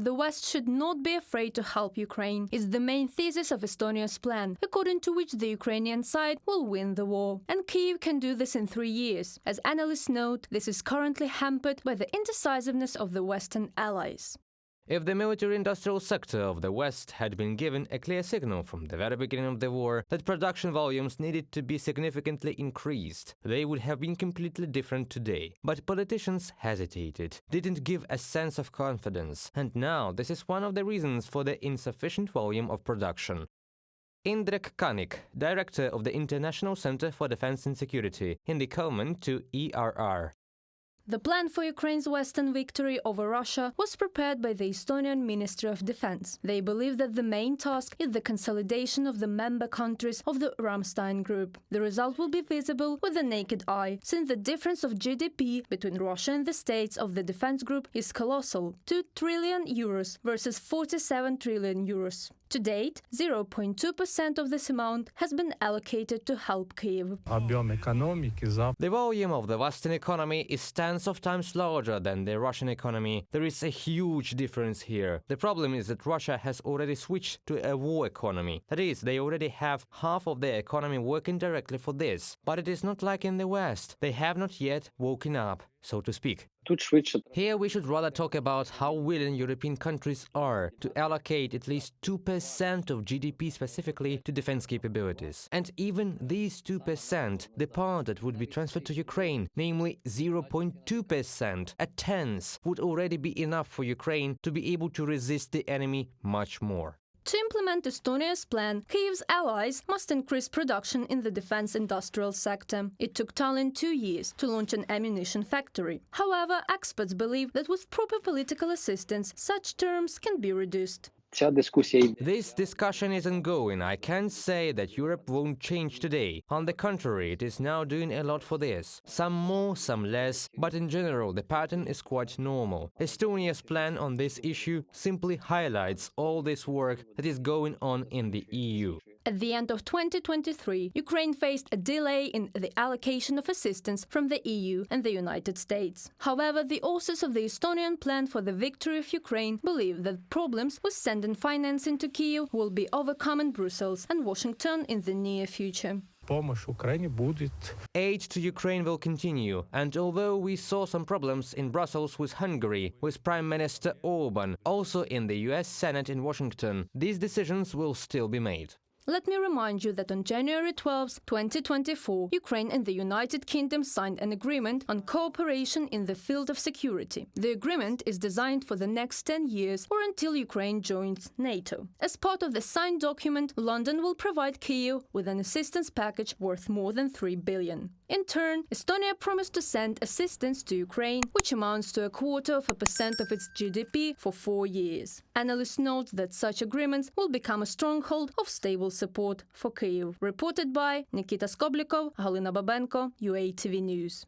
The West should not be afraid to help Ukraine is the main thesis of Estonia's plan, according to which the Ukrainian side will win the war. And Kyiv can do this in 3 years. As analysts note, this is currently hampered by the indecisiveness of the Western allies. If the military-industrial sector of the West had been given a clear signal from the very beginning of the war that production volumes needed to be significantly increased, they would have been completely different today. But politicians hesitated, didn't give a sense of confidence, and now this is one of the reasons for the insufficient volume of production. Indrek Kanik, director of the International Center for Defense and Security, in the comment to ERR. The plan for Ukraine's Western victory over Russia was prepared by the Estonian Ministry of Defence. They believe that the main task is the consolidation of the member countries of the Ramstein Group. The result will be visible with the naked eye, since the difference of GDP between Russia and the states of the defense group is colossal, 2 trillion euros versus 47 trillion euros. To date, 0.2% of this amount has been allocated to help Kyiv. The volume of the Western economy is tens of times larger than the Russian economy. There is a huge difference here. The problem is that Russia has already switched to a war economy. That is, they already have half of their economy working directly for this. But it is not like in the West. They have not yet woken up, so to speak. Here we should rather talk about how willing European countries are to allocate at least 2% of GDP specifically to defense capabilities. And even these 2%, the part that would be transferred to Ukraine, namely 0.2%, a tenth, would already be enough for Ukraine to be able to resist the enemy much more. To implement Estonia's plan, Kyiv's allies must increase production in the defense industrial sector. It took Tallinn 2 years to launch an ammunition factory. However, experts believe that with proper political assistance, such terms can be reduced. This discussion is ongoing. I can't say that Europe won't change today. On the contrary, it is now doing a lot for this. Some more, some less, but in general the pattern is quite normal. Estonia's plan on this issue simply highlights all this work that is going on in the EU. At the end of 2023, Ukraine faced a delay in the allocation of assistance from the EU and the United States. However, the authors of the Estonian plan for the victory of Ukraine believe that problems with sending financing to Kyiv will be overcome in Brussels and Washington in the near future. Aid to Ukraine will continue, and although we saw some problems in Brussels with Hungary, with Prime Minister Orban, also in the US Senate in Washington, these decisions will still be made. Let me remind you that on January 12, 2024, Ukraine and the United Kingdom signed an agreement on cooperation in the field of security. The agreement is designed for the next 10 years or until Ukraine joins NATO. As part of the signed document, London will provide Kyiv with an assistance package worth more than 3 billion. In turn, Estonia promised to send assistance to Ukraine, which amounts to 0.25% of its GDP for 4 years. Analysts note that such agreements will become a stronghold of stable support for Kyiv. Reported by Nikita Skoblikov, Galina Babenko, UATV News.